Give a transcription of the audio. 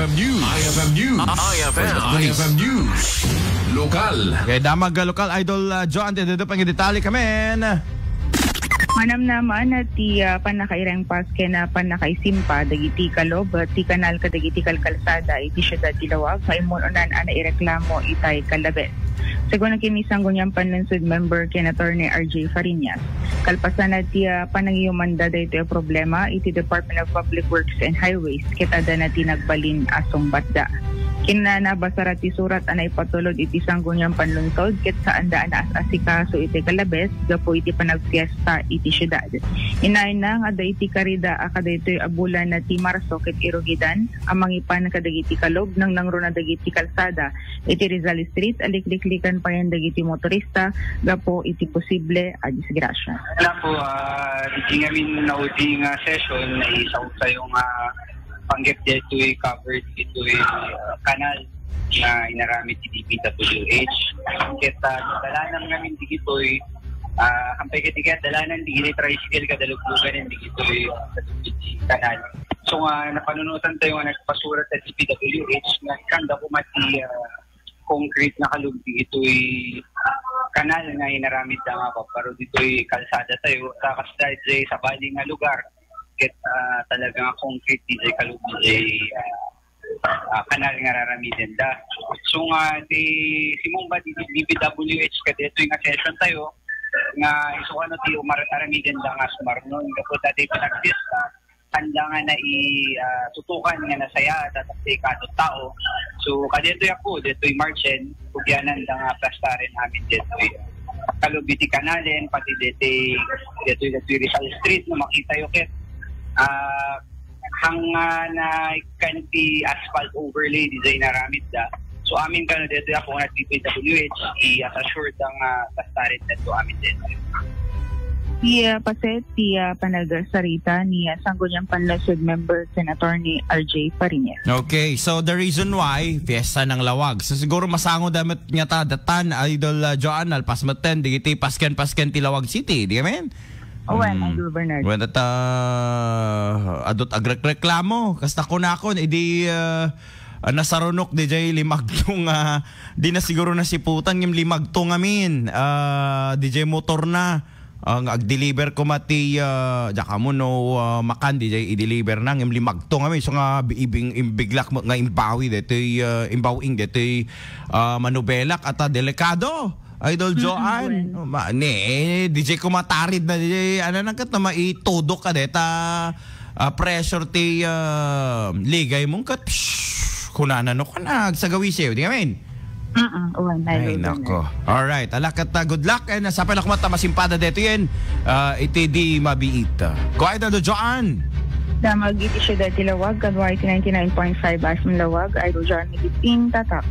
IFM News. IFM News. IFM News. Lokal. Okay, damag lokal idol Jo, ante dito pang detalye kami. Manam naman at ti panakairang paske na panakaisimpa dagiti kalob ti kanal kadagiti kalkalsada iti syudad ti Lawag kaimunonan ana ireklamo itay kalabes. Según kinisang gunyang panlansud member ken Attorney RJ Fariñas, kalpasan na ti panangiyumanda dayto problema iti Department of Public Works and Highways ketada na ti nagbalin asong batda. Kinanabasara ti surat anay patulod iti sanggunyang panlungsod ket saan daan asikaso iti kalabes gapo iti panagfiesta iti syudad. Inayon na nga iti karida kada ito'y abulan na ti Marso ket irugidan ang mangipan kadagiti kalob nang nangruna dagiti kalsada iti Rizal Street alikliklikan pa yan dagiti motorista gapo iti posible a disgrasya. Wala po, iti ngamin na uting session na isang sayong panggap dito'y covered dito'y kanal na inaramit ti DPWH. Kita dalanan namin dito'y kampay katigat dalanan di tricycle kadaluglugan ng dito'y kanal. So napanunutan tayo nga nagpasurat sa DPWH na ikanda ko mati concrete na kalug dito'y kanal na inaramit na nga pa. Pero dito'y kalsada tayo sa kasdad sa baling nga lugar. Talagang concrete DJ kalug DJ kanal nga raramidin da. So nga si Mumba di DPWH kadito nga session tayo nga iso ano ti aramidin da nga sumarnon gapo dati pinagpista handa nga na tutukan nga nasaya tatapay kadto tao. So kadito ako dito'y marchen ugyanan da nga plastaren namin dito'y kalug iti kanalen pati dito'y Rizal Street no makita yo ket hang na kanti asphalt overlay design na ramid da. So amin kano dito ako nga DPWH i-assure ang kastarin dito amin dito. Paset panagasarita ni sanggunyang panlasod member ken Attorney RJ Fariñas. Okay, so the reason why fiesta ng Lawag. So siguro masango damit nga ta datan idol Joan alpasmaten digiti pasken ti Lawag City, di men? Idol Bernard. When adot agreklamo kasta ko nakon idi nasarunok DJ limagtong di na siguro na siputan yung limagtong amin DJ motor na ang ag-deliver ko mati jaka mo no makan DJ i-deliver nang yung limagtong amin so nga biglak nga imbawi detoy imbawing detoy manubelak at delikado. Idol Joan, DJ ko matarid na DJ, ano nang kat na maitudok ka deta pressure ti ligay mong kat kunana no ka nagsagawi siya, di kamin? Ay nako. Alright, alakat good luck and sa palakmat na masimpada deto yan, iti di mabiit. Ko Idol Joan. Damag iti syudad ti Lawag, kadwa iti 99.5 Asm Lawag, Idol Joan Migitin, tatak.